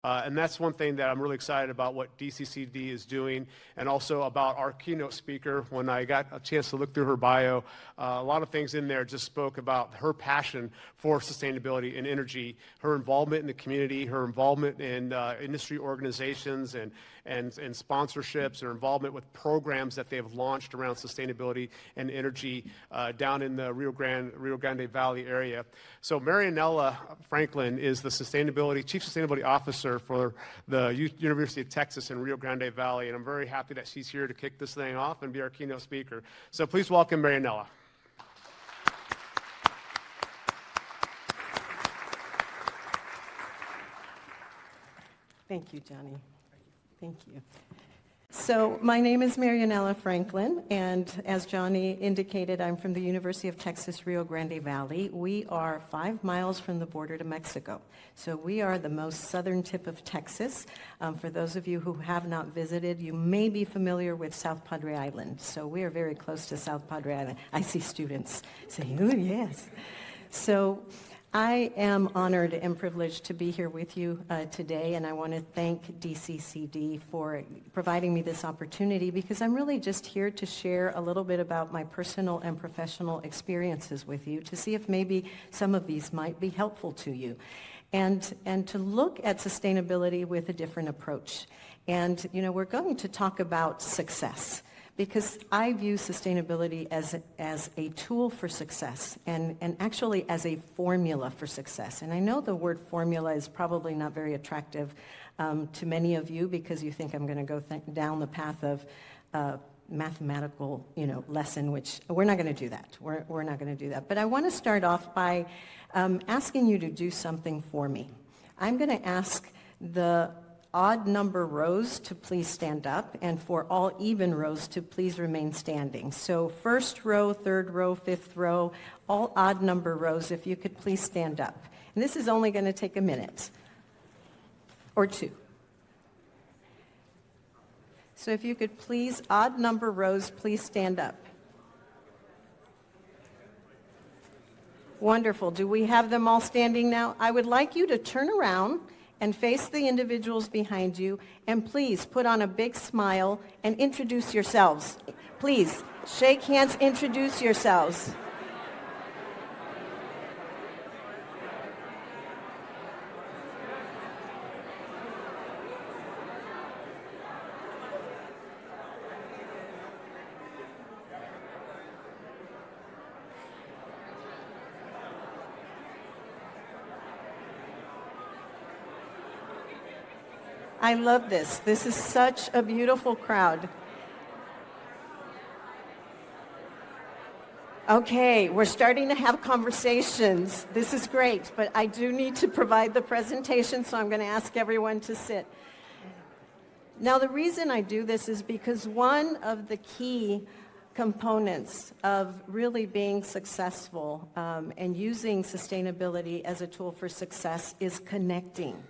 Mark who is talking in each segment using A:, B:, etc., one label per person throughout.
A: And that's one thing that I'm really excited about what DCCD is doing, and also about our keynote speaker. When I got a chance to look through her bio, a lot of things in there just spoke about her passion for sustainability and energy, her involvement in the community, her involvement in industry organizations and sponsorships, her involvement with programs that they have launched around sustainability and energy down in the Rio Grande Valley area. So Marianella Franklin is the Chief Sustainability Officer for the University of Texas in Rio Grande Valley, and I'm very happy that she's here to kick this thing off and be our keynote speaker. So please welcome Marianella.
B: Thank you, Johnny. Thank you. So my name is Marianella Franklin, and as Johnny indicated, I'm from the University of Texas, Rio Grande Valley. We are 5 miles from the border to Mexico. So we are the most southern tip of Texas. For those of you who have not visited, you may be familiar with South Padre Island. So we are very close to South Padre Island. I see students saying, oh, yes. So I am honored and privileged to be here with you today, and I want to thank DCCD for providing me this opportunity, because I'm really just here to share a little bit about my personal and professional experiences with you, to see if maybe some of these might be helpful to you, and to look at sustainability with a different approach. And, you know, we're going to talk about success, because I view sustainability as a tool for success, and actually as a formula for success. And I know the word formula is probably not very attractive to many of you, because you think I'm going to go down the path of mathematical, lesson, which we're not going to do that. We're not going to do that. But I want to start off by asking you to do something for me. I'm going to ask the odd number rows to please stand up, and for all even rows to please remain standing. So first row, third row, fifth row, all odd number rows, if you could please stand up. And this is only going to take a minute or two. So if you could please, odd number rows, please stand up. Wonderful. Do we have them all standing now? I would like you to turn around and face the individuals behind you, and please put on a big smile and introduce yourselves. Please, shake hands, introduce yourselves. I love this. This is such a beautiful crowd. Okay, we're starting to have conversations. This is great, but I do need to provide the presentation, so I'm going to ask everyone to sit. Now, the reason I do this is because one of the key components of really being successful and using sustainability as a tool for success is connecting.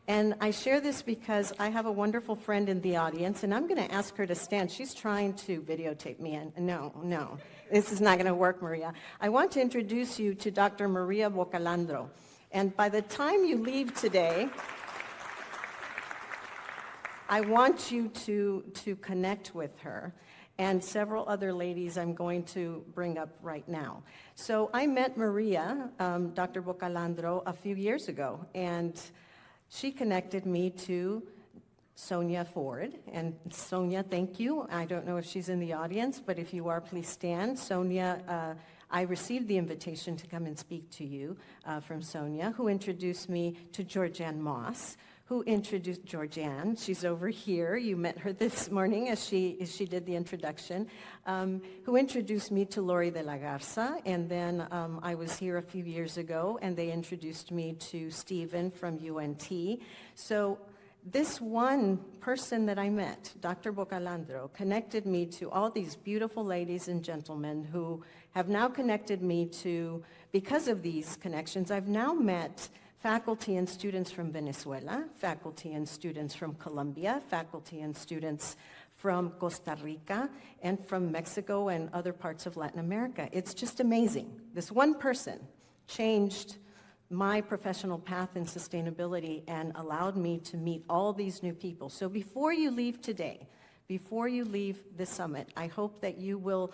B: And I share this because I have a wonderful friend in the audience, and I'm going to ask her to stand. She's trying to videotape me, and no, this is not going to work, Maria. I want to introduce you to Dr. Maria Bocalandro. And by the time you leave today, I want you to connect with her and several other ladies I'm going to bring up right now. So I met Maria, Dr. Bocalandro, a few years ago, and she connected me to Sonia Ford. And Sonia, thank you. I don't know if she's in the audience, but if you are, please stand. Sonia, I received the invitation to come and speak to you from Sonia, who introduced me to Georgianne Moss, who introduced Georgianne. She's over here. You met her this morning as she did the introduction, who introduced me to Lori de la Garza. And then I was here a few years ago, and they introduced me to Stephen from UNT. So this one person that I met, Dr. Bocalandro, connected me to all these beautiful ladies and gentlemen who have now connected me to, because of these connections, I've now met faculty and students from Venezuela, faculty and students from Colombia, faculty and students from Costa Rica, and from Mexico and other parts of Latin America. It's just amazing. This one person changed my professional path in sustainability and allowed me to meet all these new people. So before you leave today, before you leave the summit, I hope that you will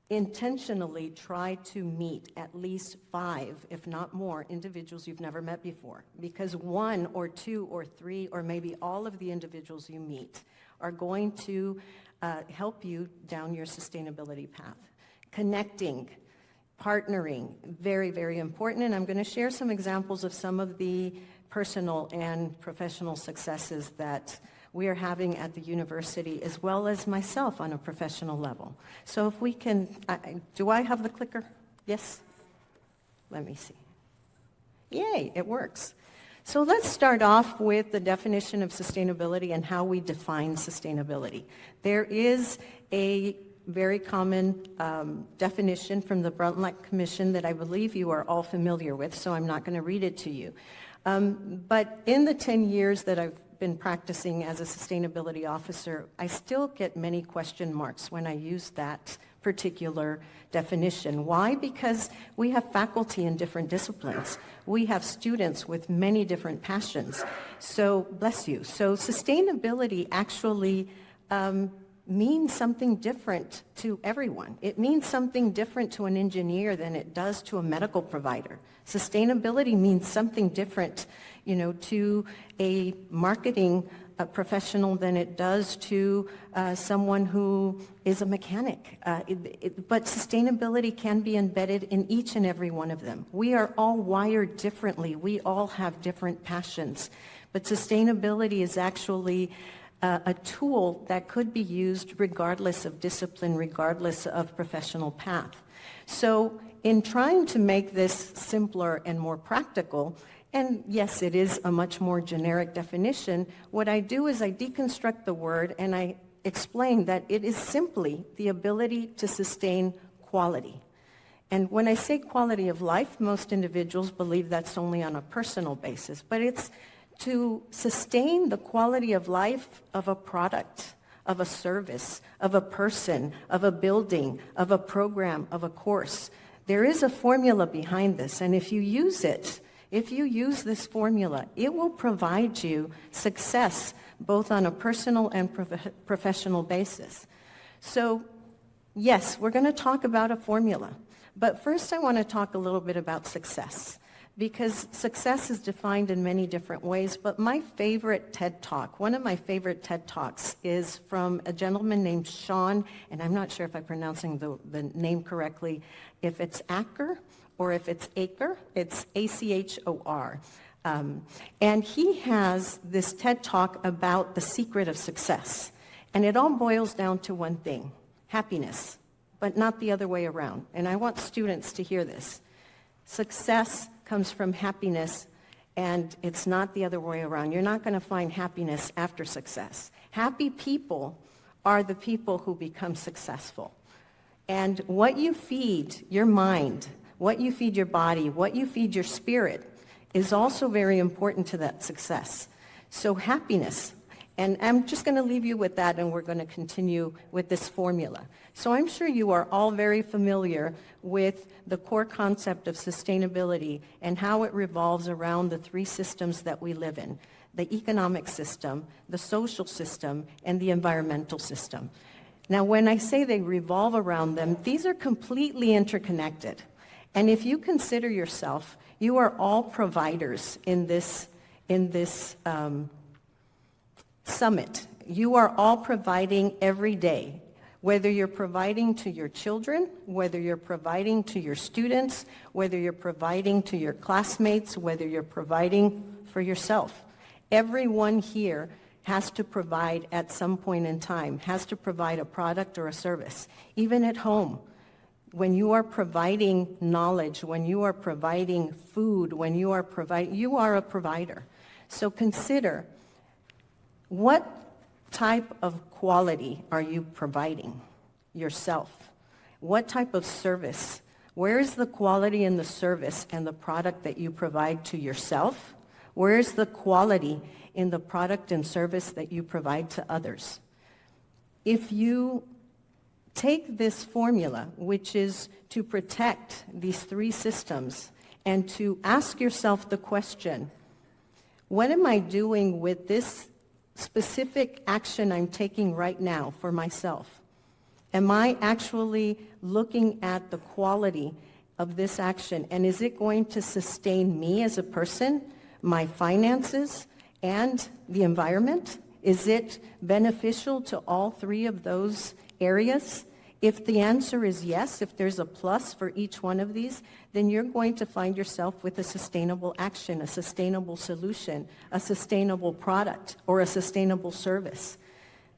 B: intentionally try to meet at least 5, if not more, individuals you've never met before. Because 1 or 2 or 3 or maybe all of the individuals you meet are going to help you down your sustainability path. Connecting, partnering, very, very important. And I'm going to share some examples of some of the personal and professional successes that we are having at the university, as well as myself on a professional level. So if we can, do I have the clicker? Yes? Let me see. Yay, it works. So let's start off with the definition of sustainability and how we define sustainability. There is a very common definition from the Brundtland Commission that I believe you are all familiar with, so I'm not going to read it to you. But in the 10 years that I've been practicing as a sustainability officer, I still get many question marks when I use that particular definition. Why? Because we have faculty in different disciplines. We have students with many different passions. So, bless you. So sustainability actually means something different to everyone. It means something different to an engineer than it does to a medical provider. Sustainability means something different, to a marketing professional than it does to someone who is a mechanic. But sustainability can be embedded in each and every one of them. We are all wired differently. We all have different passions. But sustainability is actually a tool that could be used regardless of discipline, regardless of professional path. So in trying to make this simpler and more practical, and yes, it is a much more generic definition, what I do is I deconstruct the word and I explain that it is simply the ability to sustain quality. And when I say quality of life, most individuals believe that's only on a personal basis, but it's to sustain the quality of life of a product, of a service, of a person, of a building, of a program, of a course. There is a formula behind this, and if you use it, if you use this formula, it will provide you success both on a personal and professional basis. So, yes, we're going to talk about a formula, but first I want to talk a little bit about success. Because success is defined in many different ways, but my favorite TED Talk, one of my favorite TED Talks is from a gentleman named Sean, and I'm not sure if I'm pronouncing the name correctly, if it's Acker or if it's Acher, it's A-C-H-O-R. And he has this TED Talk about the secret of success. And it all boils down to one thing, happiness, but not the other way around. And I want students to hear this. Success comes from happiness, and it's not the other way around. You're not going to find happiness after success. Happy people are the people who become successful. And what you feed your mind, what you feed your body, what you feed your spirit is also very important to that success. So happiness. And I'm just going to leave you with that, and we're going to continue with this formula. So I'm sure you are all very familiar with the core concept of sustainability and how it revolves around the 3 systems that we live in: the economic system, the social system, and the environmental system. Now, when I say they revolve around them, these are completely interconnected. And if you consider yourself, you are all providers in this summit. You are all providing every day, whether you're providing to your children, whether you're providing to your students, whether you're providing to your classmates, whether you're providing for yourself. Everyone here has to provide at some point in time, has to provide a product or a service. Even at home, when you are providing knowledge, when you are providing food, when you are a provider. So consider, what type of quality are you providing yourself? What type of service? Where is the quality in the service and the product that you provide to yourself? Where is the quality in the product and service that you provide to others? If you take this formula, which is to protect these 3 systems and to ask yourself the question, what am I doing with this specific action I'm taking right now for myself? Am I actually looking at the quality of this action, and is it going to sustain me as a person, my finances, and the environment? Is it beneficial to all three of those areas? If the answer is yes, if there's a plus for each one of these, then you're going to find yourself with a sustainable action, a sustainable solution, a sustainable product, or a sustainable service.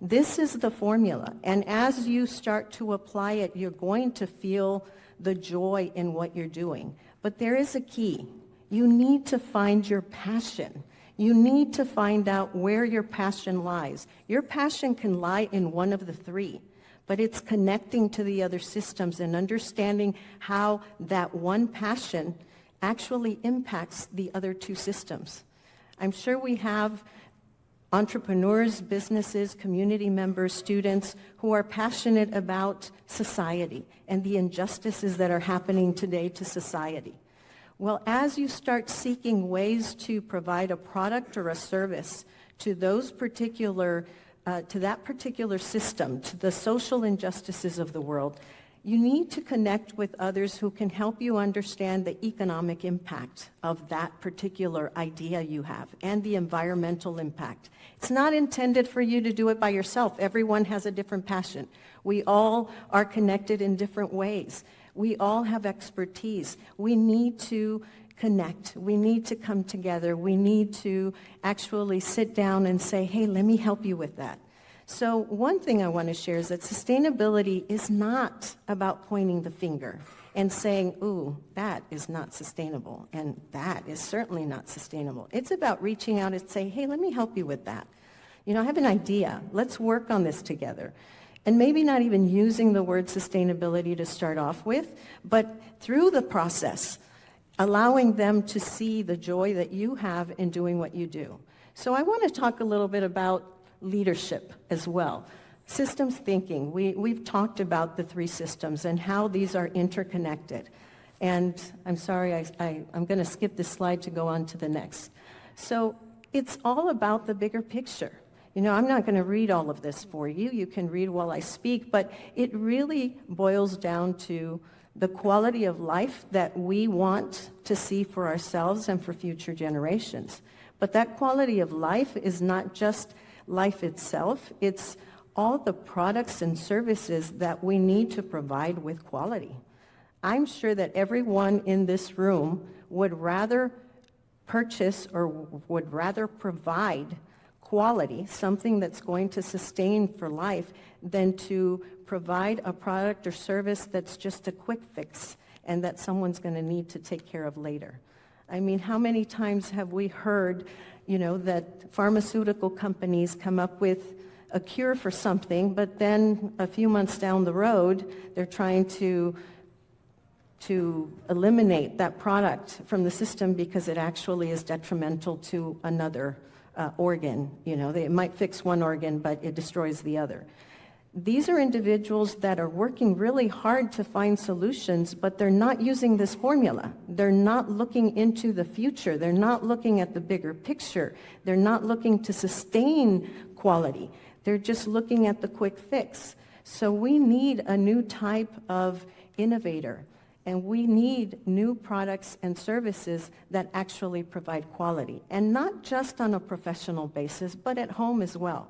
B: This is the formula, and as you start to apply it, you're going to feel the joy in what you're doing. But there is a key. You need to find your passion. You need to find out where your passion lies. Your passion can lie in one of the three, but it's connecting to the other systems and understanding how that one passion actually impacts the other two systems. I'm sure we have entrepreneurs, businesses, community members, students who are passionate about society and the injustices that are happening today to society. Well, as you start seeking ways to provide a product or a service to those particular, to that particular system, to the social injustices of the world, you need to connect with others who can help you understand the economic impact of that particular idea you have and the environmental impact. It's not intended for you to do it by yourself. Everyone has a different passion. We all are connected in different ways. We all have expertise. We need to connect. We need to come together. We need to actually sit down and say, hey, let me help you with that. So one thing I want to share is that sustainability is not about pointing the finger and saying, ooh, that is not sustainable, and that is certainly not sustainable. It's about reaching out and saying, hey, let me help you with that. You know, I have an idea. Let's work on this together. And maybe not even using the word sustainability to start off with, but through the process, allowing them to see the joy that you have in doing what you do. So I want to talk a little bit about leadership as well. Systems thinking. We've talked about the three systems and how these are interconnected. And I'm sorry, I'm going to skip this slide to go on to the next. So it's all about the bigger picture. You know, I'm not going to read all of this for you. You can read while I speak, but it really boils down to the quality of life that we want to see for ourselves and for future generations. But that quality of life is not just life itself, it's all the products and services that we need to provide with quality. I'm sure that everyone in this room would rather purchase or would rather provide quality, something that's going to sustain for life, than to provide a product or service that's just a quick fix and that someone's going to need to take care of later. I mean, how many times have we heard, you know, that pharmaceutical companies come up with a cure for something, but then a few months down the road, they're trying to eliminate that product from the system because it actually is detrimental to another organ. You know, it might fix one organ, but it destroys the other. These are individuals that are working really hard to find solutions, but they're not using this formula. They're not looking into the future. They're not looking at the bigger picture. They're not looking to sustain quality. They're just looking at the quick fix. So we need a new type of innovator, and we need new products and services that actually provide quality, and not just on a professional basis, but at home as well.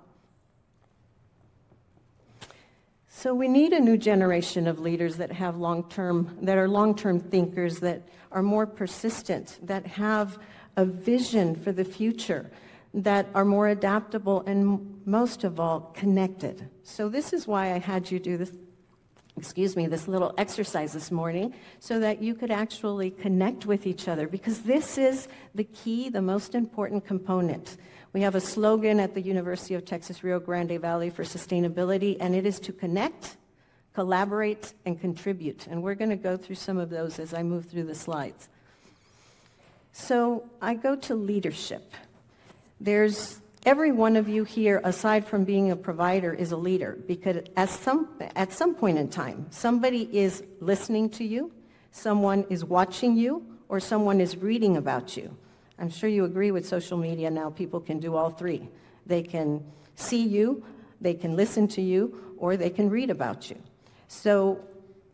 B: So we need a new generation of leaders that have that are long-term thinkers, that are more persistent, that have a vision for the future, that are more adaptable, and most of all, connected. So this is why I had you do this little exercise this morning, so that you could actually connect with each other, because this is the key, the most important component. We have a slogan at the University of Texas Rio Grande Valley for sustainability, and it is to connect, collaborate, and contribute. And we're going to go through some of those as I move through the slides. So I go to leadership. Every one of you here, aside from being a provider, is a leader, because at some point in time, somebody is listening to you, someone is watching you, or someone is reading about you. I'm sure you agree with social media now, people can do all three. They can see you, they can listen to you, or they can read about you. So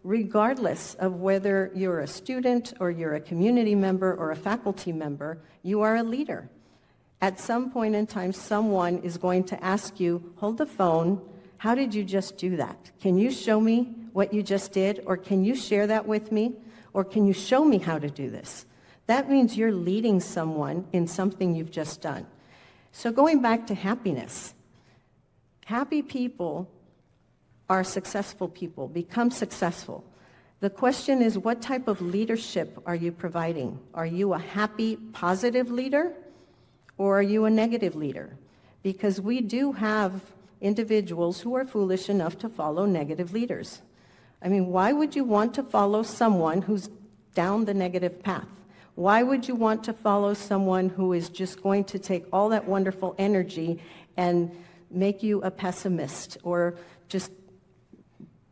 B: regardless of whether you're a student or you're a community member or a faculty member, you are a leader. At some point in time, someone is going to ask you, hold the phone, how did you just do that? Can you show me what you just did? Or can you share that with me? Or can you show me how to do this? That means you're leading someone in something you've just done. So going back to happiness, happy people are successful people, become successful. The question is, what type of leadership are you providing? Are you a happy, positive leader, or are you a negative leader? Because we do have individuals who are foolish enough to follow negative leaders. I mean, why would you want to follow someone who's down the negative path? Why would you want to follow someone who is just going to take all that wonderful energy and make you a pessimist, or just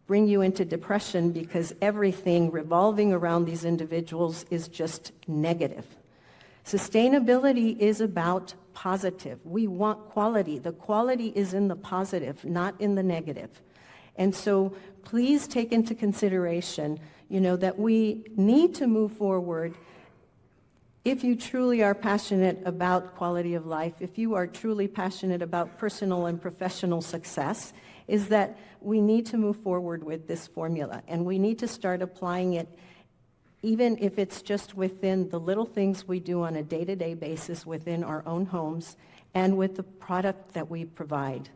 B: bring you into depression because everything revolving around these individuals is just negative? Sustainability is about positive. We want quality. The quality is in the positive, not in the negative. And so please take into consideration, that we need to move forward. If you truly are passionate about quality of life, if you are truly passionate about personal and professional success, is that we need to move forward with this formula, and we need to start applying it, even if it's just within the little things we do on a day-to-day basis within our own homes and with the product that we provide,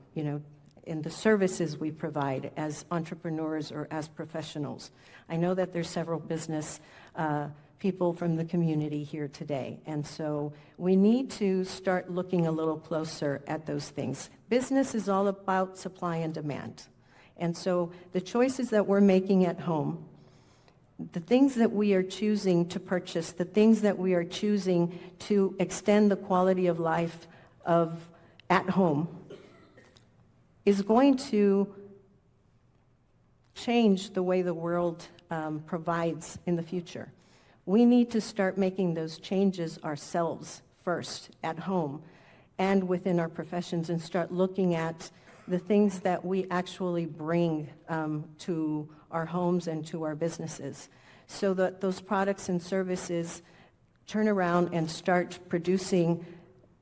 B: in the services we provide as entrepreneurs or as professionals. I know that there's several business people from the community here today, and so we need to start looking a little closer at those things. Business is all about supply and demand, and so the choices that we're making at home, the things that we are choosing to purchase, the things that we are choosing to extend the quality of life at home, is going to change the way the world provides in the future. We need to start making those changes ourselves first, at home and within our professions, and start looking at the things that we actually bring to our homes and to our businesses, so that those products and services turn around and start producing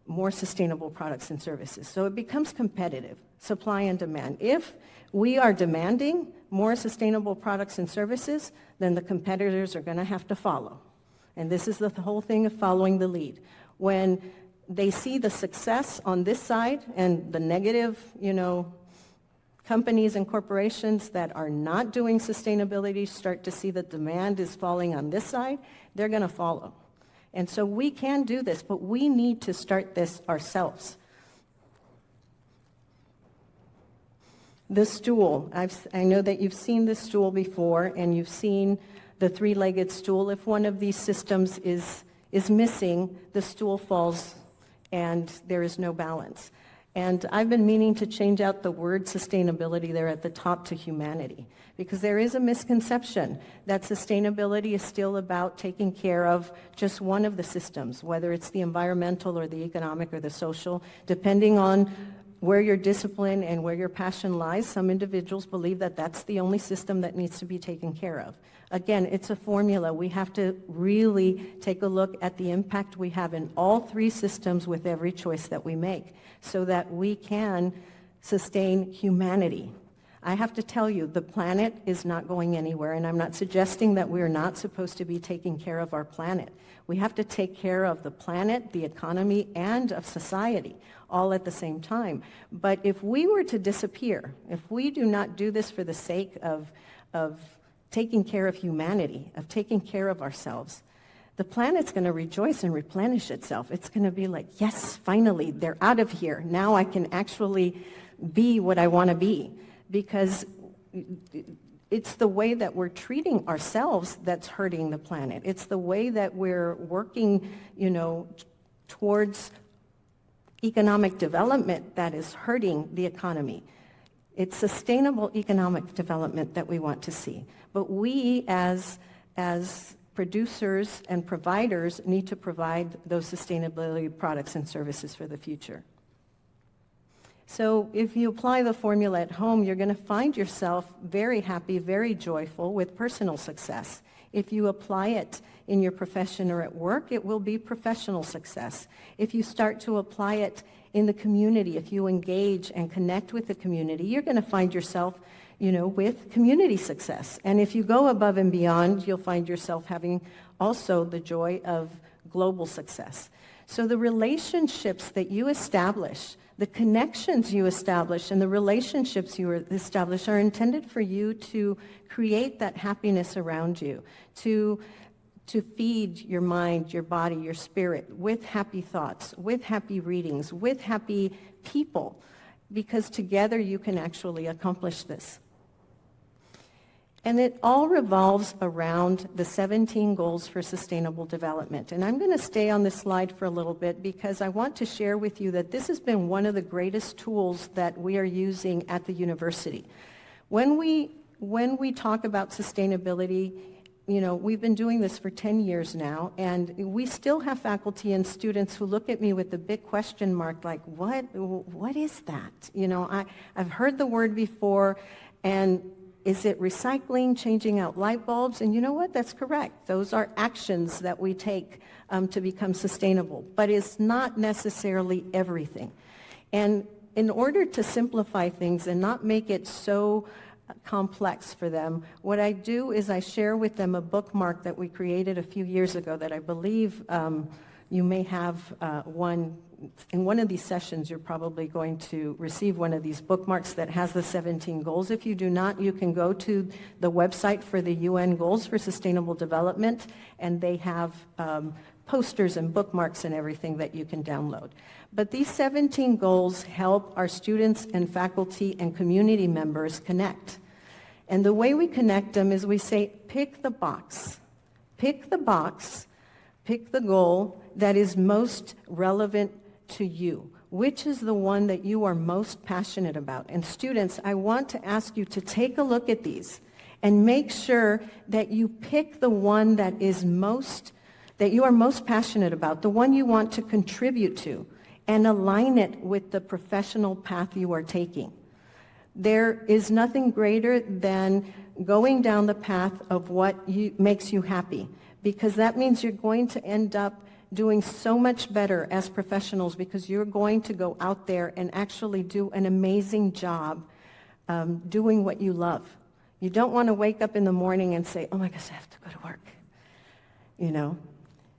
B: more sustainable products and services. So it becomes competitive, supply and demand. If we are demanding more sustainable products and services, then the competitors are going to have to follow. And this is the whole thing of following the lead. When they see the success on this side and the negative, companies and corporations that are not doing sustainability start to see that demand is falling on this side, they're going to follow. And so we can do this, but we need to start this ourselves. The stool, I know that you've seen this stool before, and you've seen the three-legged stool. If one of these systems is missing, the stool falls and there is no balance. And I've been meaning to change out the word sustainability there at the top to humanity, because there is a misconception that sustainability is still about taking care of just one of the systems, whether it's the environmental or the economic or the social, depending on where your discipline and where your passion lies. Some individuals believe that that's the only system that needs to be taken care of. Again, it's a formula. We have to really take a look at the impact we have in all three systems with every choice that we make, so that we can sustain humanity. I have to tell you, the planet is not going anywhere, and I'm not suggesting that we're not supposed to be taking care of our planet. We have to take care of the planet, the economy, and of society, all at the same time. But if we were to disappear, if we do not do this for the sake of taking care of humanity, of taking care of ourselves, the planet's going to rejoice and replenish itself. It's going to be like, yes, finally, they're out of here. Now I can actually be what I want to be. Because it's the way that we're treating ourselves that's hurting the planet. It's the way that we're working, towards economic development that is hurting the economy. It's sustainable economic development that we want to see. But we as producers and providers need to provide those sustainability products and services for the future. So if you apply the formula at home, you're going to find yourself very happy, very joyful with personal success. If you apply it in your profession or at work, it will be professional success. If you start to apply it in the community, if you engage and connect with the community, you're going to find yourself, with community success. And if you go above and beyond, you'll find yourself having also the joy of global success. So the relationships that you establish, the connections you establish, and the relationships you establish are intended for you to create that happiness around you, to feed your mind, your body, your spirit with happy thoughts, with happy readings, with happy people, because together you can actually accomplish this. And it all revolves around the 17 goals for sustainable development. And I'm going to stay on this slide for a little bit because I want to share with you that this has been one of the greatest tools that we are using at the university. When we talk about sustainability, we've been doing this for 10 years now, and we still have faculty and students who look at me with a big question mark, like, what is that? I've heard the word before, and is it recycling, changing out light bulbs? And you know what? That's correct. Those are actions that we take to become sustainable, but it's not necessarily everything. And in order to simplify things and not make it so complex for them, what I do is I share with them a bookmark that we created a few years ago that I believe you may have one. In one of these sessions, you're probably going to receive one of these bookmarks that has the 17 goals. If you do not, you can go to the website for the UN Goals for Sustainable Development, and they have posters and bookmarks and everything that you can download. But these 17 goals help our students and faculty and community members connect. And the way we connect them is we say, pick the box. Pick the box, pick the goal that is most relevant to you. Which is the one that you are most passionate about? And students, I want to ask you to take a look at these and make sure that you pick the one that you are most passionate about, the one you want to contribute to, and align it with the professional path you are taking. There is nothing greater than going down the path of what makes you happy, because that means you're going to end up doing so much better as professionals, because you're going to go out there and actually do an amazing job doing what you love. You don't want to wake up in the morning and say, oh my gosh, I have to go to work.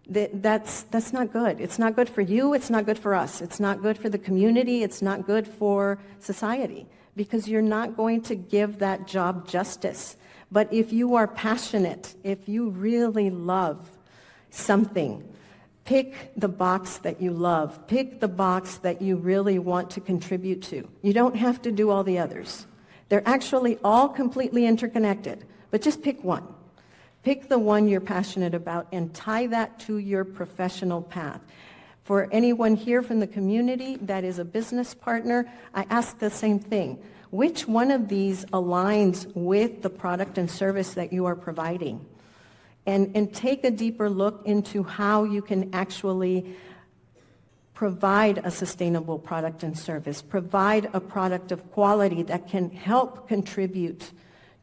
B: That's not good. It's not good for you. It's not good for us. It's not good for the community. It's not good for society, because you're not going to give that job justice. But if you are passionate, if you really love something, pick the box that you love. Pick the box that you really want to contribute to. You don't have to do all the others. They're actually all completely interconnected, but just pick one. Pick the one you're passionate about and tie that to your professional path. For anyone here from the community that is a business partner, I ask the same thing. Which one of these aligns with the product and service that you are providing? And take a deeper look into how you can actually provide a sustainable product and service, provide a product of quality that can help contribute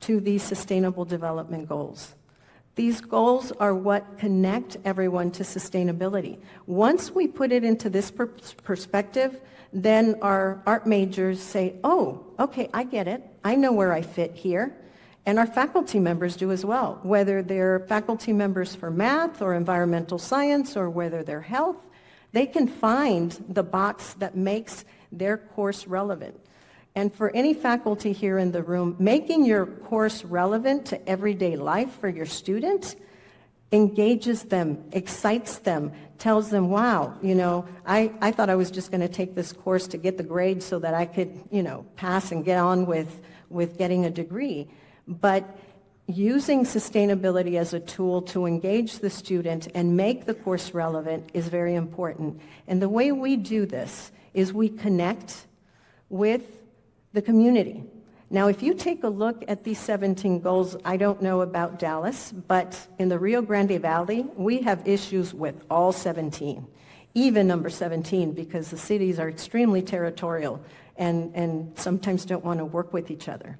B: to these sustainable development goals. These goals are what connect everyone to sustainability. Once we put it into this perspective, then our art majors say, oh, okay, I get it. I know where I fit here. And our faculty members do as well, whether they're faculty members for math or environmental science or whether they're health, they can find the box that makes their course relevant. And for any faculty here in the room, making your course relevant to everyday life for your students engages them, excites them, tells them, wow, I thought I was just going to take this course to get the grade so that I could, pass and get on with getting a degree. But using sustainability as a tool to engage the student and make the course relevant is very important. And the way we do this is we connect with the community. Now, if you take a look at these 17 goals, I don't know about Dallas, but in the Rio Grande Valley, we have issues with all 17, even number 17, because the cities are extremely territorial and sometimes don't want to work with each other.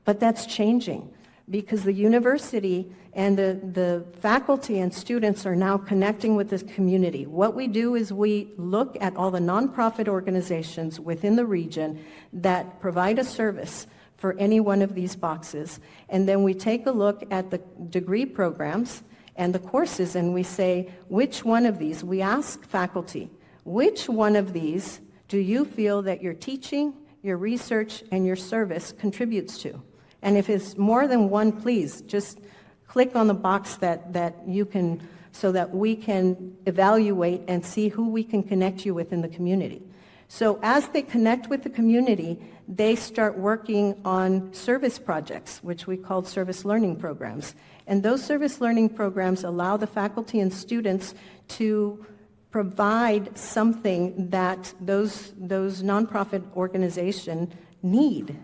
B: But that's changing because the university and the faculty and students are now connecting with this community. What we do is we look at all the nonprofit organizations within the region that provide a service for any one of these boxes, and then we take a look at the degree programs and the courses, and we say, which one of these, we ask faculty, which one of these do you feel that your teaching, your research, and your service contributes to? And if it's more than one, please just click on the box that you can, so that we can evaluate and see who we can connect you with in the community. So as they connect with the community, they start working on service projects, which we call service learning programs. And those service learning programs allow the faculty and students to provide something that those nonprofit organizations need,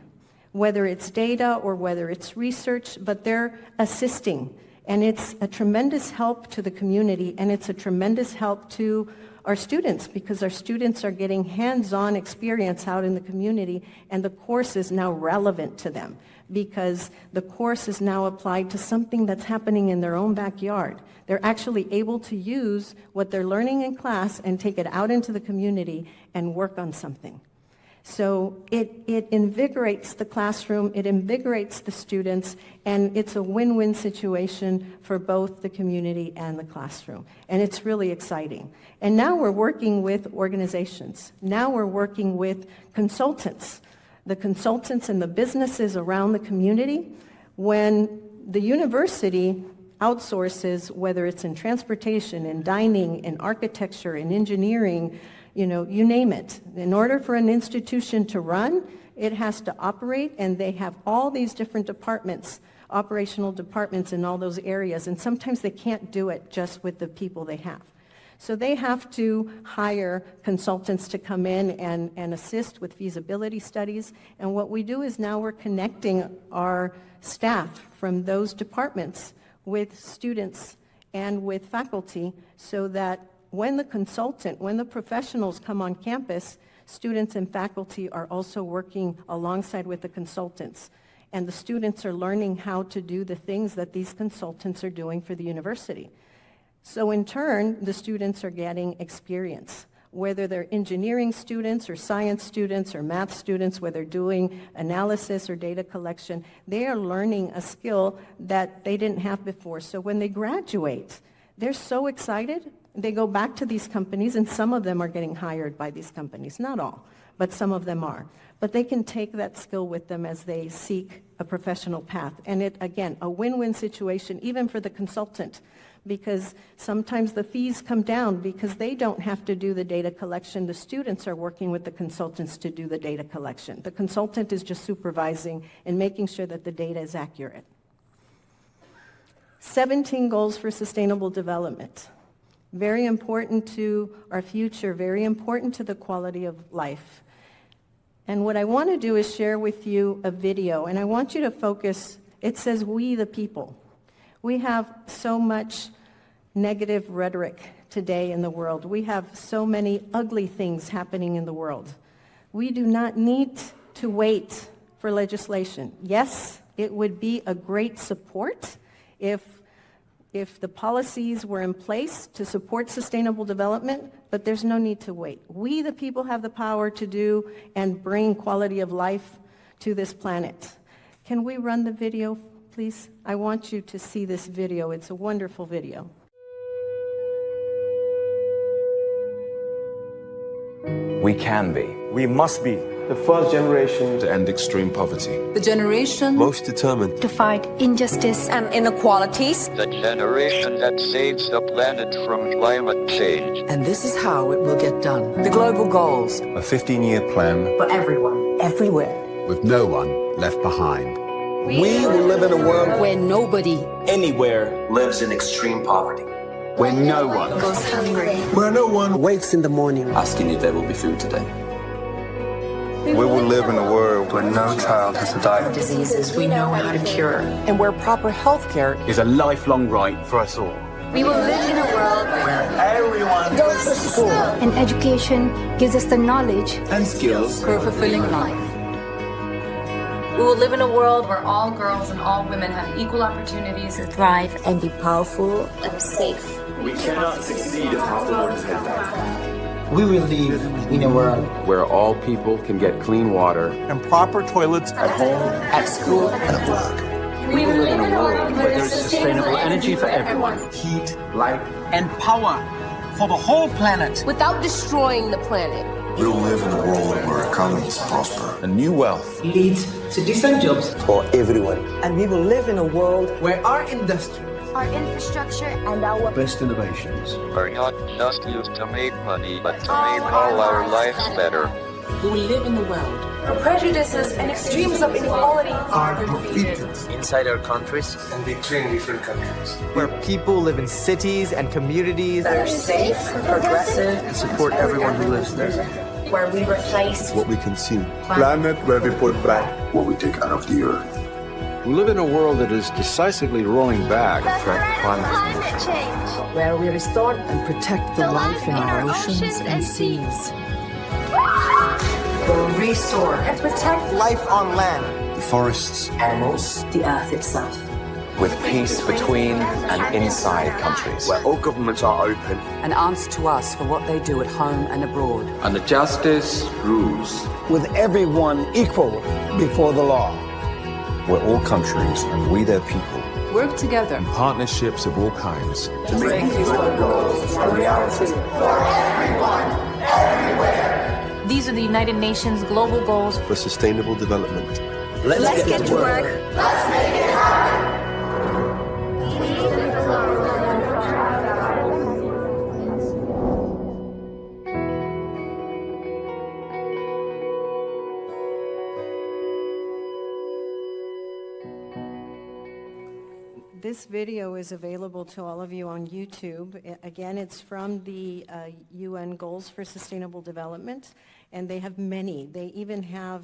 B: whether it's data or whether it's research, but they're assisting. And it's a tremendous help to the community, and it's a tremendous help to our students, because our students are getting hands-on experience out in the community, and the course is now relevant to them because the course is now applied to something that's happening in their own backyard. They're actually able to use what they're learning in class and take it out into the community and work on something. So it invigorates the classroom, it invigorates the students, and it's a win-win situation for both the community and the classroom. And it's really exciting. And now we're working with organizations. Now we're working with consultants, the consultants and the businesses around the community. When the university outsources, whether it's in transportation, in dining, in architecture, in engineering, you name it. In order for an institution to run, it has to operate, and they have all these different departments, operational departments in all those areas, and sometimes they can't do it just with the people they have. So they have to hire consultants to come in and assist with feasibility studies, and what we do is now we're connecting our staff from those departments with students and with faculty so that when the professionals come on campus, students and faculty are also working alongside with the consultants. And the students are learning how to do the things that these consultants are doing for the university. So in turn, the students are getting experience. Whether they're engineering students or science students or math students, whether they're doing analysis or data collection, they are learning a skill that they didn't have before. So when they graduate, they're so excited. They go back to these companies, and some of them are getting hired by these companies. Not all, but some of them are. But they can take that skill with them as they seek a professional path. And it, again, a win-win situation, even for the consultant, because sometimes the fees come down because they don't have to do the data collection. The students are working with the consultants to do the data collection. The consultant is just supervising and making sure that the data is accurate. 17 goals for sustainable development. Very important to our future, very important to the quality of life. And what I want to do is share with you a video, and I want you to focus. It says, "We the people." We have so much negative rhetoric today in the world. We have so many ugly things happening in the world. We do not need to wait for legislation. Yes, it would be a great support if the policies were in place to support sustainable development, but there's no need to wait. We, the people, have the power to do and bring quality of life to this planet. Can we run the video, please? I want you to see this video. It's a wonderful video.
C: We can be.
D: We must be the first generation
E: to end extreme poverty.
F: The generation
E: Most determined
G: to fight injustice
H: and inequalities.
I: The generation that saves the planet from climate change.
F: And this is how it will get done. The global goals.
E: A 15-year plan
H: For everyone.
F: Everywhere.
J: with no one left behind.
D: We will live in a world
G: where nobody
D: anywhere
I: Lives in extreme poverty.
J: Where no one
G: goes hungry.
D: where no one
K: wakes in the morning
I: Asking if there will be food today.
E: We will live in a world
D: where no child has to die of
F: Diseases we know how to cure.
K: And where proper health care
D: is a lifelong right for us all.
H: We will live in a world
D: Where everyone
H: goes to school.
G: And education gives us the knowledge
D: and skills
F: For a fulfilling life.
L: We will live in a world where all girls and all women have equal opportunities
G: to thrive
H: And be powerful and safe.
D: we cannot succeed if half the world is head down.
K: we will live in a world
C: Where all people can get clean water
E: and proper toilets at home.
H: At school.
J: And at work.
L: We will live in a world where there's sustainable energy for everyone.
D: Heat, light,
K: and power for the whole planet.
H: Without destroying the planet.
E: We will live in a world where economies prosper and new wealth
K: Leads to decent jobs.
D: for everyone.
K: And we will live in a world where our industry,
G: our infrastructure
H: And our
D: Best innovations
I: Are not just used to make money, but to make all our lives better.
F: We will live in a world
L: Where prejudices and extremes of inequality
E: are defeated.
D: inside our countries and between different countries.
K: where people live in cities and communities
F: that are safe, progressive,
D: And support everyone who lives there.
H: where we replace
E: What we consume.
J: Planet where we put back
E: What we take out of the earth.
C: We live in a world that is decisively rolling back to threat climate
G: change.
F: where we restore and protect the life in our oceans and seas. We'll restore
L: and protect
K: life on land.
E: The forests,
F: animals, the earth itself.
C: with peace between and inside countries.
D: Where all governments are open.
F: And answer to us for what they do at home and abroad.
C: And the justice rules.
K: With everyone equal before the law.
E: where all countries and we their people.
F: Work together.
E: Partnerships of all kinds.
F: To make these goals a reality.
L: These are the United Nations global goals
E: For sustainable development.
F: Let's get to work.
B: This video is available to all of you on YouTube. Again, it's from the UN Goals for Sustainable Development, and they have many. They even have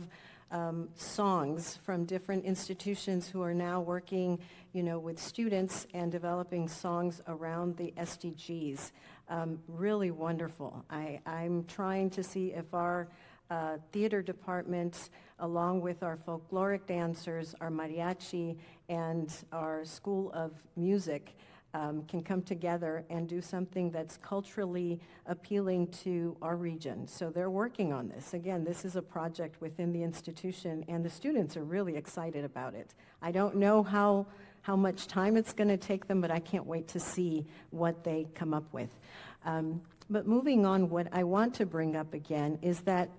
B: songs from different institutions who are now working, with students and developing songs around the SDGs. Really wonderful. I'm trying to see if our theater department, along with our folkloric dancers, our mariachi, and our School of Music, can come together and do something that's culturally appealing to our region. So they're working on this. Again, this is a project within the institution, and the students are really excited about it. I don't know how much time it's going to take them, but I can't wait to see what they come up with. But moving on, what I want to bring up again is that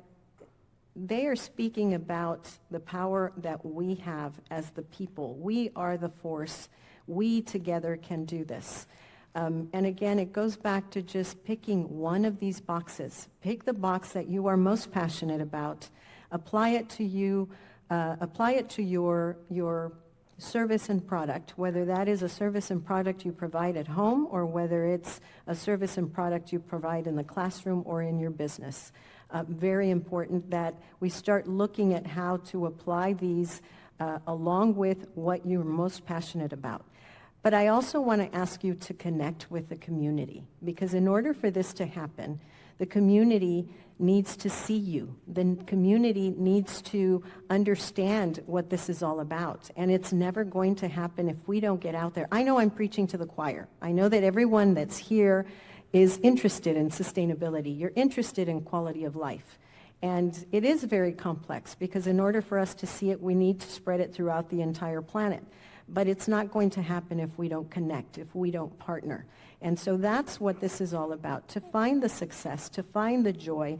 B: they are speaking about the power that we have as the people. We are the force. We together can do this. And again, it goes back to just picking one of these boxes. Pick the box that you are most passionate about. Apply it to you. Apply it to your service and product, whether that is a service and product you provide at home or whether it's a service and product you provide in the classroom or in your business. Very important that we start looking at how to apply these along with what you're most passionate about. But I also want to ask you to connect with the community, because in order for this to happen, the community needs to see you. The community needs to understand what this is all about. And it's never going to happen if we don't get out there. I know I'm preaching to the choir. I know that everyone that's here is interested in sustainability. You're interested in quality of life. And it is very complex, because in order for us to see it, we need to spread it throughout the entire planet. But it's not going to happen if we don't connect, if we don't partner. And so that's what this is all about. To find the success, to find the joy,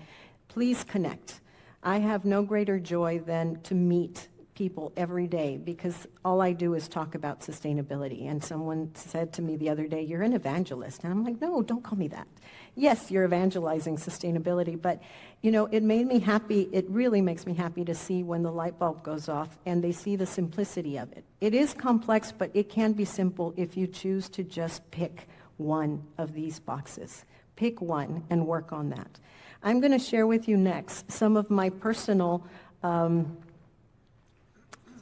B: please connect. I have no greater joy than to meet people every day, because all I do is talk about sustainability. And someone said to me the other day, "You're an evangelist." And I'm like, "No, don't call me that." Yes, you're evangelizing sustainability, but it made me happy. It really makes me happy to see when the light bulb goes off and they see the simplicity of it. It is complex, but it can be simple if you choose to just pick one of these boxes. Pick one and work on that. I'm going to share with you next some of my personal, some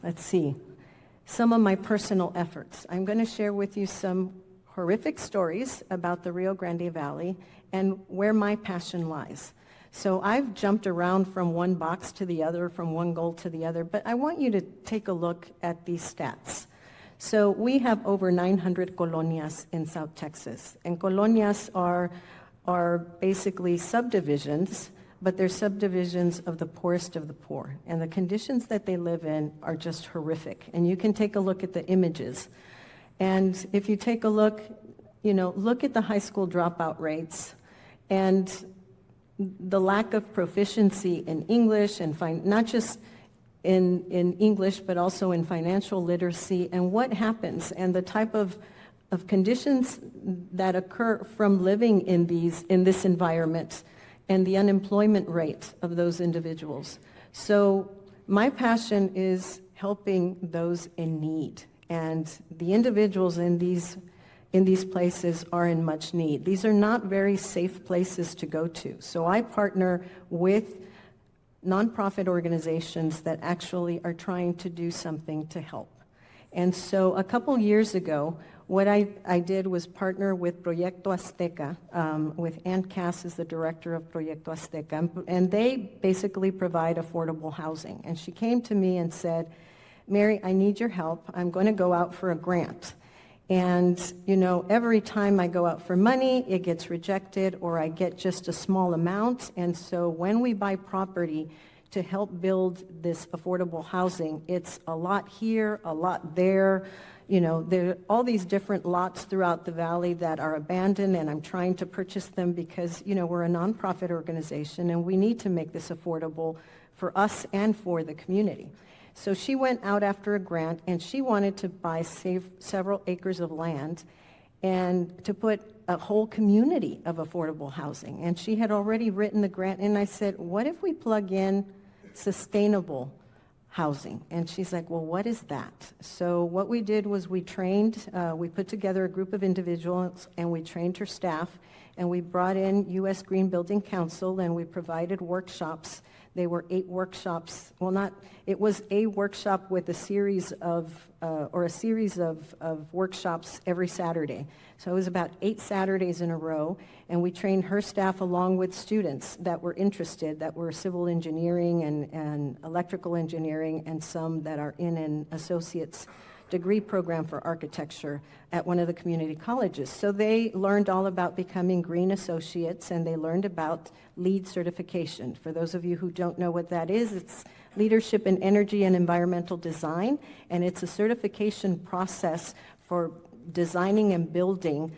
B: of my personal efforts. I'm going to share with you some horrific stories about the Rio Grande Valley and where my passion lies. So I've jumped around from one box to the other, from one goal to the other, but I want you to take a look at these stats. So we have over 900 colonias in South Texas, and colonias are basically subdivisions, but they're subdivisions of the poorest of the poor, and the conditions that they live in are just horrific. And you can take a look at the images. And if you take a look, look at the high school dropout rates and the lack of proficiency in English and not just in English, but also in financial literacy, and what happens and the type of conditions that occur from living in this environment and the unemployment rate of those individuals. So my passion is helping those in need. And the individuals in these places are in much need. These are not very safe places to go to. So I partner with nonprofit organizations that actually are trying to do something to help. And so a couple years ago, what I did was partner with Proyecto Azteca, with Ann Cass as the director of Proyecto Azteca, and they basically provide affordable housing. And she came to me and said, Mary, I need your help. I'm going to go out for a grant. And, every time I go out for money, it gets rejected or I get just a small amount. And so when we buy property to help build this affordable housing, it's a lot here, a lot there. There are all these different lots throughout the valley that are abandoned, and I'm trying to purchase them because, we're a nonprofit organization and we need to make this affordable for us and for the community. So she went out after a grant, and she wanted to buy several acres of land and to put a whole community of affordable housing. And she had already written the grant, and I said, what if we plug in sustainable housing? And she's like, well, what is that? So what we did was we put together a group of individuals, and we trained her staff, and we brought in U.S. Green Building Council, and we provided workshops. They were 8 workshops. It was a workshop with a series of workshops every Saturday. So it was about 8 Saturdays in a row, and we trained her staff along with students that were interested, that were civil engineering and electrical engineering, and some that are in an associate's degree program for architecture at one of the community colleges. So they learned all about becoming green associates, and they learned about LEED certification. For those of you who don't know what that is, it's Leadership in Energy and Environmental Design, and it's a certification process for designing and building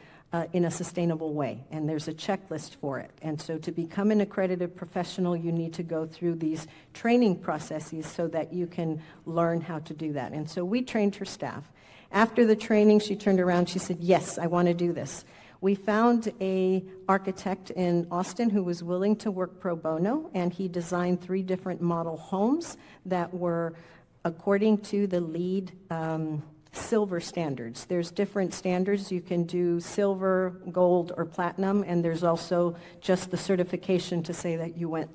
B: in a sustainable way, and there's a checklist for it. And so to become an accredited professional, you need to go through these training processes so that you can learn how to do that. And so we trained her staff. After the training, she turned around, she said, yes, I want to do this. We found an architect in Austin who was willing to work pro bono, and he designed 3 different model homes that were according to the LEED silver standards. There's different standards. You can do silver, gold, or platinum, and there's also just the certification to say that you went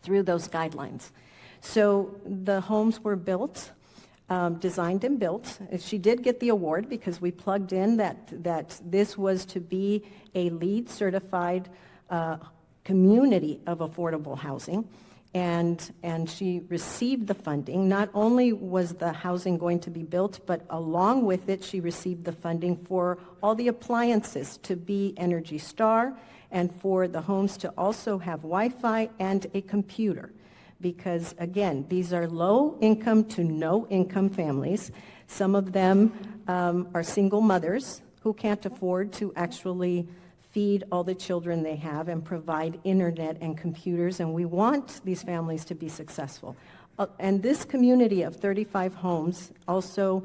B: through those guidelines. So the homes were built, designed and built. She did get the award because we plugged in that this was to be a LEED certified community of affordable housing. And she received the funding. Not only was the housing going to be built, but along with it, she received the funding for all the appliances to be Energy Star, and for the homes to also have Wi-Fi and a computer. Because again, these are low income to no income families. Some of them are single mothers who can't afford to actually feed all the children they have and provide internet and computers, and we want these families to be successful. And this community of 35 homes also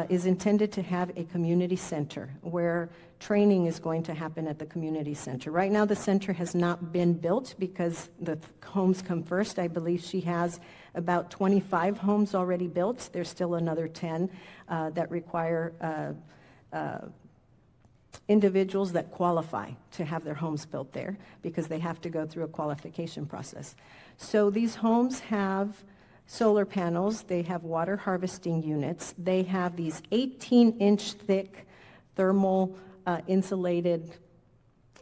B: is intended to have a community center where training is going to happen at the community center. Right now the center has not been built because the homes come first. I believe she has about 25 homes already built. There's still another 10 that require individuals that qualify to have their homes built there because they have to go through a qualification process. So these homes have solar panels, they have water harvesting units, they have these 18-inch thick thermal insulated,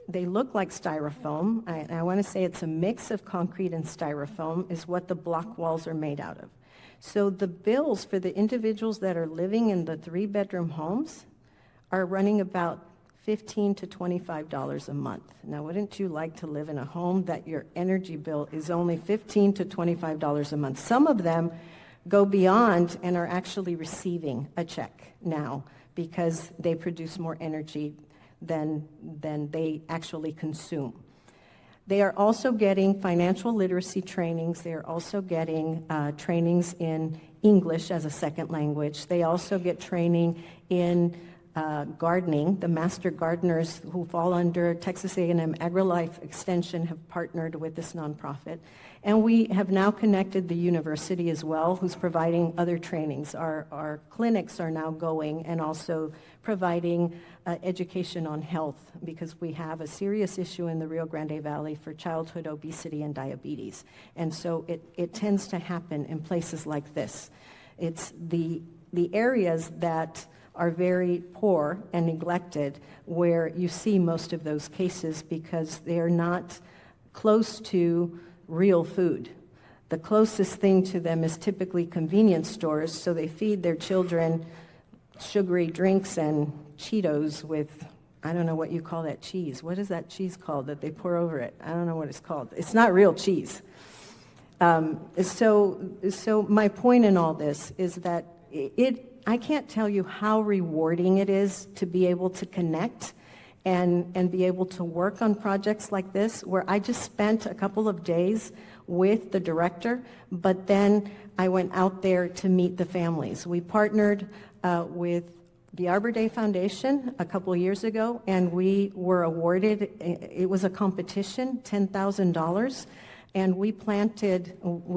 B: they look like styrofoam. I want to say it's a mix of concrete and styrofoam is what the block walls are made out of. So the bills for the individuals that are living in the 3-bedroom homes are running about $15 to $25 a month. Now, wouldn't you like to live in a home that your energy bill is only $15 to $25 a month? Some of them go beyond and are actually receiving a check now because they produce more energy than they actually consume. They are also getting financial literacy trainings. They are also getting trainings in English as a second language. They also get training in gardening. The master gardeners who fall under Texas A&M AgriLife Extension have partnered with this nonprofit. And we have now connected the university as well, who's providing other trainings. Our clinics are now going and also providing education on health because we have a serious issue in the Rio Grande Valley for childhood obesity and diabetes. And so it tends to happen in places like this. It's the areas that are very poor and neglected where you see most of those cases because they're not close to real food. The closest thing to them is typically convenience stores, so they feed their children sugary drinks and Cheetos with, I don't know what you call that cheese. What is that cheese called that they pour over it? I don't know what it's called. It's not real cheese. So my point in all this is that I can't tell you how rewarding it is to be able to connect and be able to work on projects like this, where I just spent a couple of days with the director, but then I went out there to meet the families. We partnered with the Arbor Day Foundation a couple of years ago, and we were awarded, it was a competition, $10,000. And we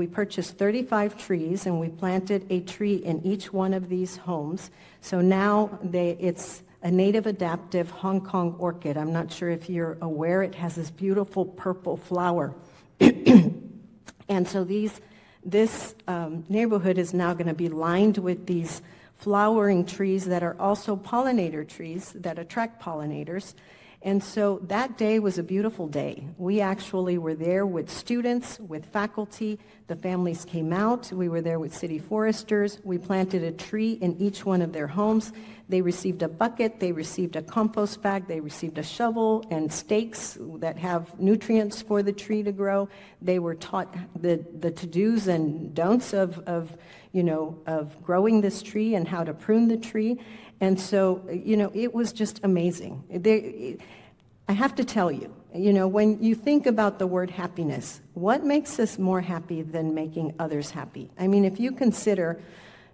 B: purchased 35 trees, and we planted a tree in each one of these homes. So now it's a native adaptive Hong Kong orchid. I'm not sure if you're aware, it has this beautiful purple flower. And so this neighborhood is now going to be lined with these flowering trees that are also pollinator trees that attract pollinators. And so that day was a beautiful day. We actually were there with students, with faculty. The families came out. We were there with city foresters. We planted a tree in each one of their homes. They received a bucket. They received a compost bag. They received a shovel and stakes that have nutrients for the tree to grow. They were taught the to-dos and don'ts of growing this tree and how to prune the tree. And so, it was just amazing. I have to tell you, when you think about the word happiness, what makes us more happy than making others happy? I mean, if you consider,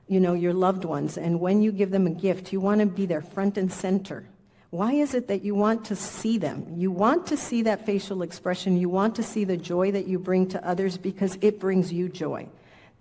B: your loved ones, and when you give them a gift, you want to be their front and center. Why is it that you want to see them? You want to see that facial expression. You want to see the joy that you bring to others because it brings you joy.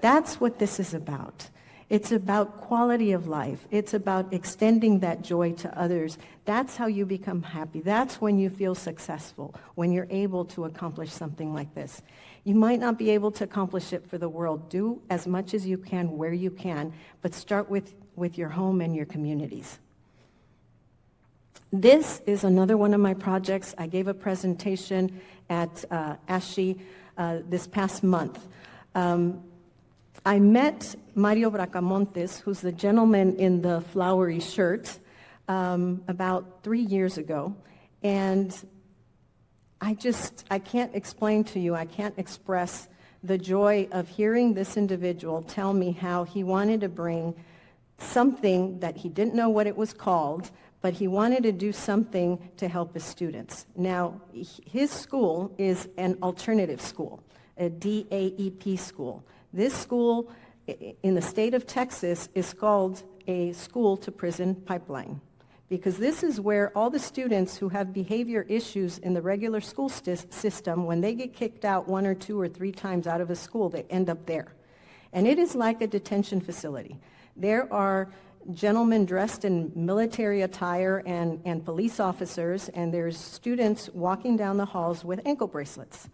B: That's what this is about. It's about quality of life. It's about extending that joy to others. That's how you become happy. That's when you feel successful, when you're able to accomplish something like this. You might not be able to accomplish it for the world. Do as much as you can where you can, but start with your home and your communities. This is another one of my projects. I gave a presentation at ASHI this past month. I met Mario Bracamontes, who's the gentleman in the flowery shirt, about 3 years ago. And I can't explain to you, I can't express the joy of hearing this individual tell me how he wanted to bring something that he didn't know what it was called, but he wanted to do something to help his students. Now, his school is an alternative school, a DAEP school. This school in the state of Texas is called a school-to-prison pipeline because this is where all the students who have behavior issues in the regular school system, when they get kicked out 1 or 2 or 3 times out of a school, they end up there. And it is like a detention facility. There are gentlemen dressed in military attire and police officers, and there's students walking down the halls with ankle bracelets.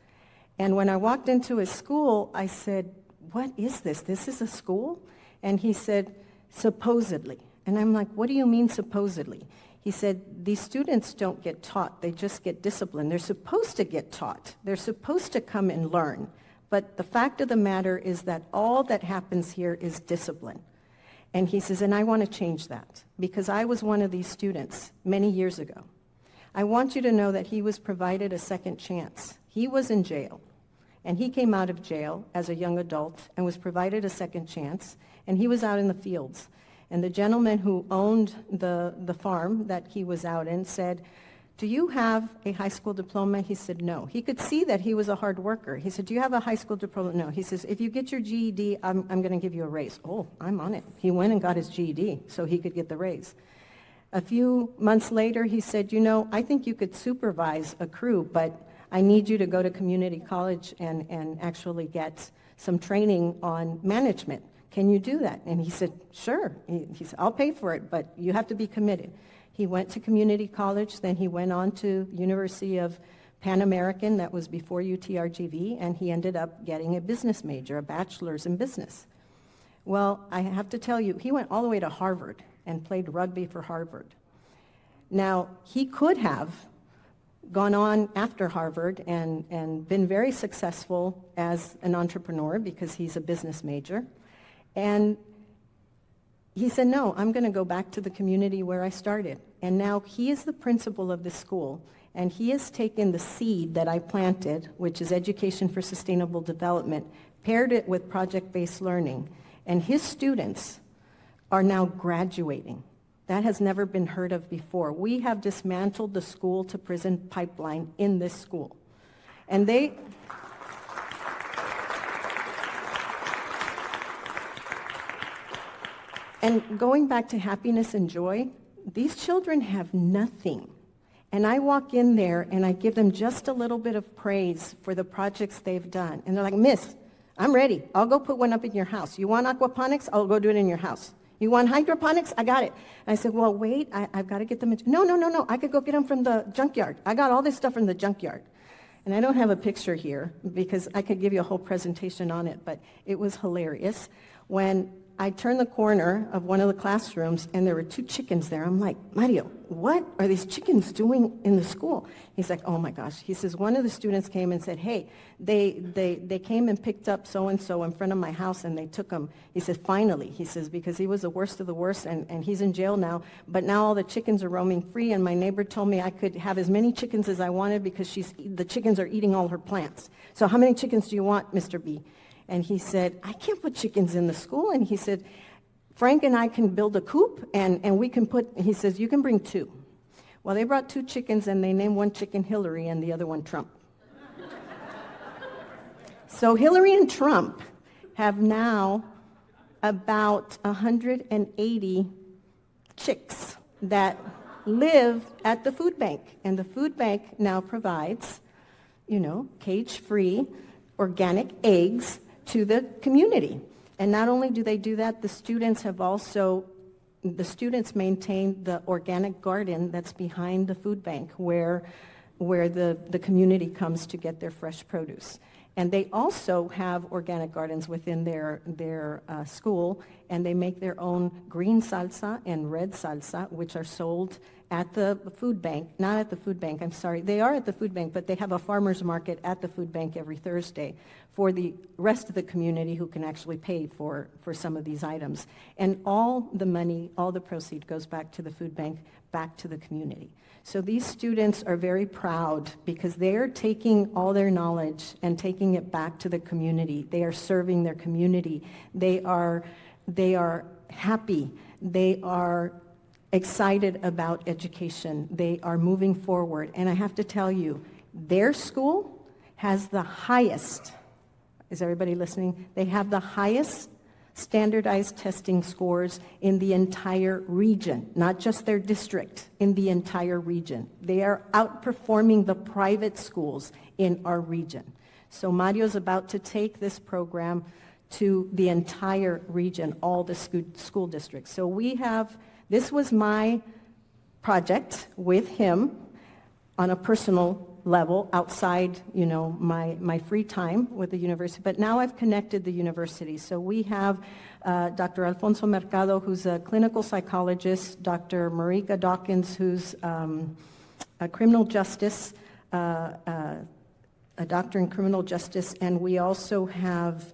B: And when I walked into his school, I said, "What is this? This is a school?" And he said, "Supposedly." And I'm like, "What do you mean supposedly?" He said, "These students don't get taught, they just get disciplined. They're supposed to get taught. They're supposed to come and learn. But the fact of the matter is that all that happens here is discipline." And he says, "And I want to change that because I was one of these students many years ago. I want you to know that he was provided a second chance. He was in jail, and he came out of jail as a young adult and was provided a second chance, and he was out in the fields. And the gentleman who owned the farm that he was out in said, 'Do you have a high school diploma?' He said, 'No.' He could see that he was a hard worker. He said, 'Do you have a high school diploma?' 'No.' He says, 'If you get your GED, I'm going to give you a raise.' Oh, I'm on it. He went and got his GED so he could get the raise. A few months later, he said, 'You know, I think you could supervise a crew, but I need you to go to community college and actually get some training on management. Can you do that?' And he said, 'Sure.' He said, 'I'll pay for it, but you have to be committed.' He went to community college, then he went on to University of Pan American, that was before UTRGV, and he ended up getting a business major, a bachelor's in business. Well, I have to tell you, he went all the way to Harvard and played rugby for Harvard. Now, he could have gone on after Harvard and been very successful as an entrepreneur because he's a business major. And he said, "No, I'm going to go back to the community where I started." And now he is the principal of the school, and he has taken the seed that I planted, which is Education for Sustainable Development, paired it with project-based learning, and his students are now graduating. That has never been heard of before. We have dismantled the school-to-prison pipeline in this school. And And going back to happiness and joy, these children have nothing. And I walk in there and I give them just a little bit of praise for the projects they've done. And they're like, "Miss, I'm ready. I'll go put one up in your house. You want aquaponics? I'll go do it in your house. You want hydroponics? I got it." And I said, "Well, wait, I've got to get them in." No. I could go get them from the junkyard. I got all this stuff from the junkyard. And I don't have a picture here because I could give you a whole presentation on it, but it was hilarious. When I turned the corner of one of the classrooms and there were 2 chickens there. I'm like, "Mario, what are these chickens doing in the school?" He's like, "Oh my gosh." He says, "One of the students came and said, 'Hey, they came and picked up so-and-so in front of my house and they took him.'" He says, "Finally," he says, "because he was the worst of the worst and he's in jail now. But now all the chickens are roaming free and my neighbor told me I could have as many chickens as I wanted because the chickens are eating all her plants. So how many chickens do you want, Mr. B?" And he said, "I can't put chickens in the school." And he said, "Frank and I can build a coop and we can put," he says, "you can bring 2. Well, they brought 2 chickens and they named one chicken Hillary and the other one Trump. So Hillary and Trump have now about 180 chicks that live at the food bank. And the food bank now provides, cage-free organic eggs to the community. And not only do they do that, the students maintain the organic garden that's behind the food bank where the community comes to get their fresh produce. And they also have organic gardens within their school, and they make their own green salsa and red salsa, which are sold at the food bank. Not at the food bank, I'm sorry. They are at the food bank, but they have a farmer's market at the food bank every Thursday for the rest of the community who can actually pay for some of these items. And all the money, all the proceed goes back to the food bank, back to the community. So these students are very proud because they're taking all their knowledge and taking it back to the community. They are serving their community. They are happy. They are excited about education. They are moving forward. And I have to tell you, their school has the highest, is everybody listening? They have the highest standardized testing scores in the entire region, not just their district, in the entire region. They are outperforming the private schools in our region. So Mario's about to take this program to the entire region, all the school districts. So this was my project with him on a personal level outside, my free time with the university. But now I've connected the university. So we have Dr. Alfonso Mercado, who's a clinical psychologist, Dr. Marika Dawkins, who's a criminal justice, a doctor in criminal justice, and we also have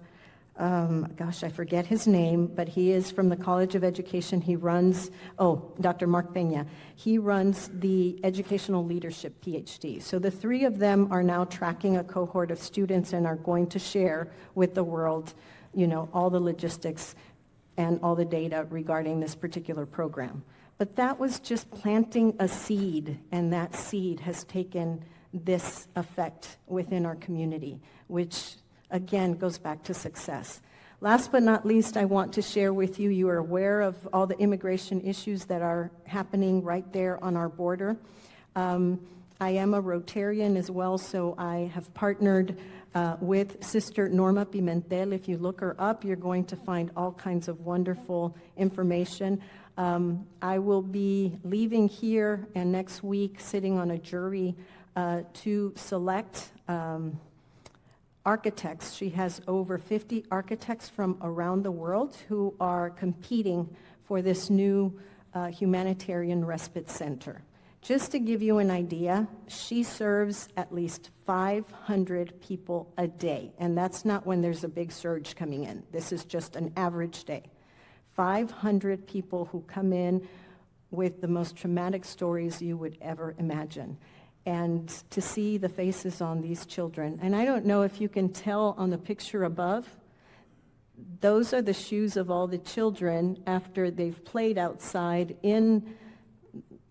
B: I forget his name, but he is from the College of Education. He runs, Dr. Mark Peña. He runs the Educational Leadership PhD. So the three of them are now tracking a cohort of students and are going to share with the world, all the logistics and all the data regarding this particular program. But that was just planting a seed, and that seed has taken this effect within our community, which again goes back to success. Last but not least, I want to share with you, you are aware of all the immigration issues that are happening right there on our border. I am a Rotarian as well, so I have partnered with Sister Norma Pimentel. If you look her up, you're going to find all kinds of wonderful information. I will be leaving here and next week sitting on a jury to select architects. She has over 50 architects from around the world who are competing for this new humanitarian respite center. Just to give you an idea, she serves at least 500 people a day, and that's not when there's a big surge coming in. This is just an average day. 500 people who come in with the most traumatic stories you would ever imagine. And to see the faces on these children. And I don't know if you can tell on the picture above, those are the shoes of all the children after they've played outside in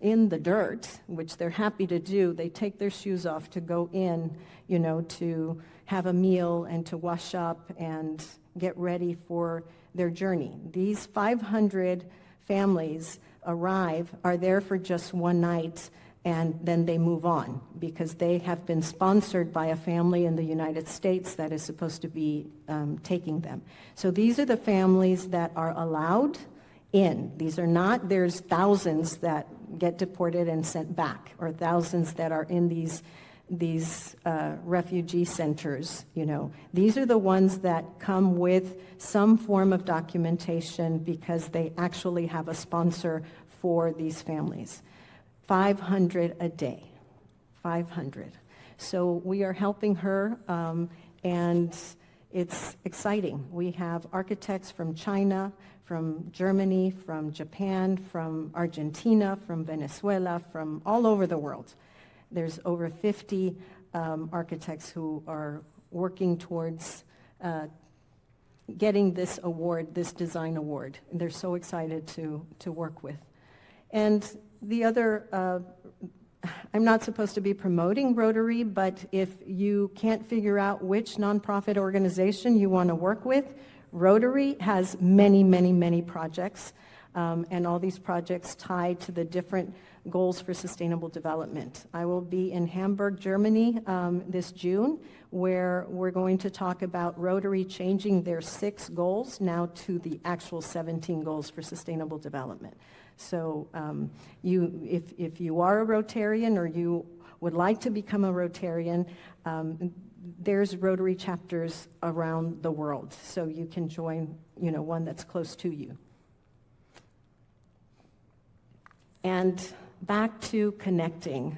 B: the dirt, which they're happy to do. They take their shoes off to go in, to have a meal and to wash up and get ready for their journey. These 500 families are there for just one night, and then they move on because they have been sponsored by a family in the United States that is supposed to be taking them. So these are the families that are allowed in. These are not, there's thousands that get deported and sent back, or thousands that are in these refugee centers. These are the ones that come with some form of documentation because they actually have a sponsor for these families. 500 a day, 500. So we are helping her, and it's exciting. We have architects from China, from Germany, from Japan, from Argentina, from Venezuela, from all over the world. There's over 50 architects who are working towards getting this award, this design award. And they're so excited to work with. And the other, I'm not supposed to be promoting Rotary, but if you can't figure out which nonprofit organization you want to work with, Rotary has many, many, many projects, and all these projects tie to the different goals for sustainable development. I will be in Hamburg, Germany this June, where we're going to talk about Rotary changing their 6 goals now to the actual 17 goals for sustainable development. So if you are a Rotarian or you would like to become a Rotarian, there's Rotary chapters around the world, so you can join, one that's close to you. And back to connecting.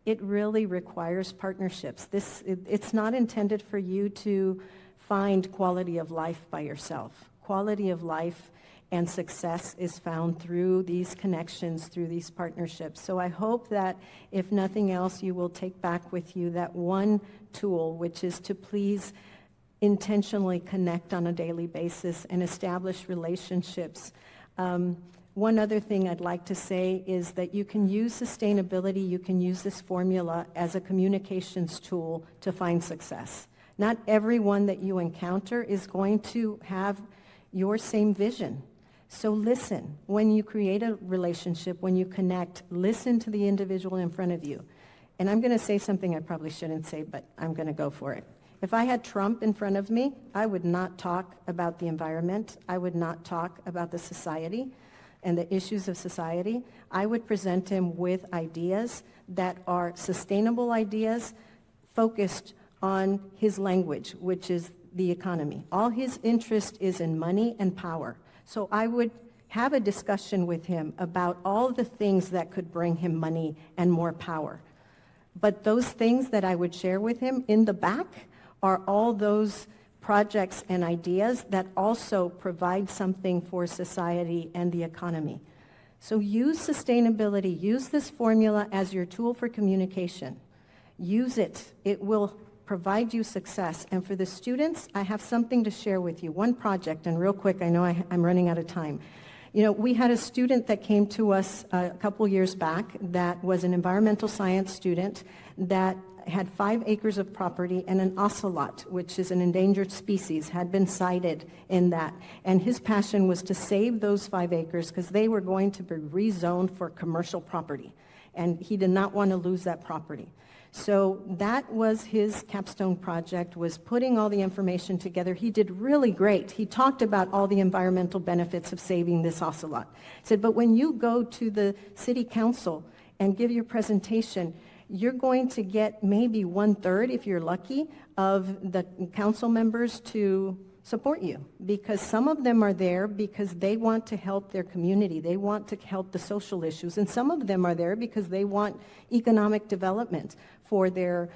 B: It really requires partnerships. It's not intended for you to find quality of life by yourself. Quality of life and success is found through these connections, through these partnerships. So I hope that, if nothing else, you will take back with you that one tool, which is to please intentionally connect on a daily basis and establish relationships. One other thing I'd like to say is that you can use sustainability, you can use this formula as a communications tool to find success. Not everyone that you encounter is going to have your same vision. So listen. When you create a relationship, when you connect, listen to the individual in front of you. And I'm going to say something I probably shouldn't say, but I'm going to go for it. If I had Trump in front of me, I would not talk about the environment. I would not talk about the society and the issues of society. I would present him with ideas that are sustainable ideas focused on his language, which is the economy. All his interest is in money and power. So I would have a discussion with him about all the things that could bring him money and more power. But those things that I would share with him in the back are all those projects and ideas that also provide something for society and the economy. So use sustainability, use this formula as your tool for communication. Use it. It will provide you success. And for the students, I have something to share with you. One project, and real quick, I know I'm running out of time. You know, we had a student that came to us a couple years back that was an environmental science student that had 5 acres of property, and an ocelot, which is an endangered species, had been sighted in that. And his passion was to save those 5 acres because they were going to be rezoned for commercial property. And he did not want to lose that property. So that was his capstone project, was putting all the information together. He did really great. He talked about all the environmental benefits of saving this ocelot. He said, but when you go to the city council and give your presentation, you're going to get maybe 1/3, if you're lucky, of the council members to support you, because some of them are there because they want to help their community. They want to help the social issues, and some of them are there because they want economic development for their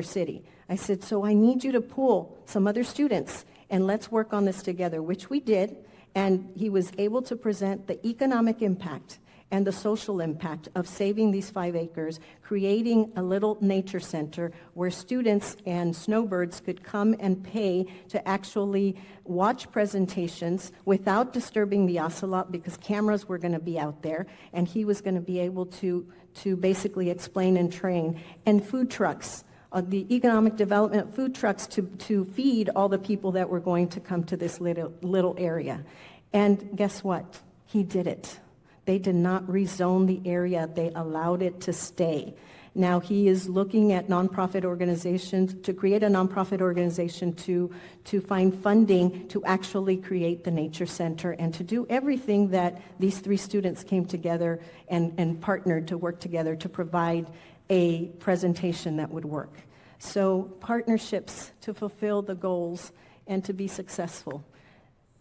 B: city. I said, so I need you to pull some other students and let's work on this together, which we did, and he was able to present the economic impact and the social impact of saving these 5 acres, creating a little nature center where students and snowbirds could come and pay to actually watch presentations without disturbing the ocelot, because cameras were going to be out there, and he was going to be able to basically explain and train. And food trucks, the economic development food trucks to feed all the people that were going to come to this little area. And guess what? He did it. They did not rezone the area. They allowed it to stay. Now he is looking at nonprofit organizations, to create a nonprofit organization to find funding to actually create the nature center and to do everything that these 3 students came together and partnered to work together to provide a presentation that would work. So partnerships to fulfill the goals and to be successful.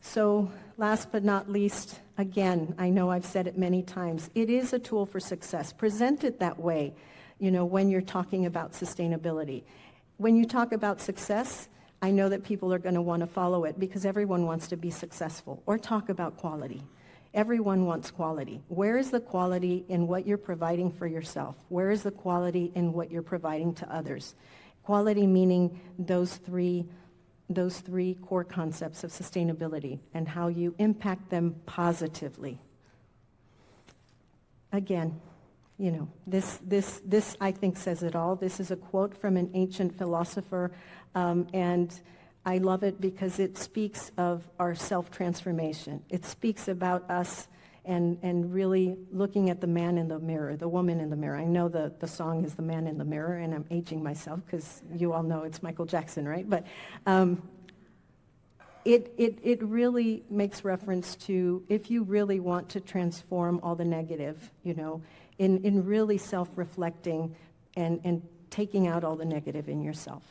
B: So last but not least, again, I know I've said it many times, it is a tool for success. Present it that way, you know, when you're talking about sustainability. When you talk about success, I know that people are going to want to follow it because everyone wants to be successful, or talk about quality. Everyone wants quality. Where is the quality in what you're providing for yourself? Where is the quality in what you're providing to others? Quality meaning those three core concepts of sustainability and how you impact them positively. Again, you know, this I think says it all. This is a quote from an ancient philosopher, and I love it because it speaks of our self-transformation. It speaks about us and really looking at the man in the mirror, the woman in the mirror. I know the song is The Man in the Mirror, and I'm aging myself because you all know it's Michael Jackson, right? But it really makes reference to, if you really want to transform all the negative, you know, in really self-reflecting and taking out all the negative in yourself.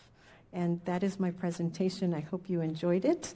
B: And that is my presentation. I hope you enjoyed it.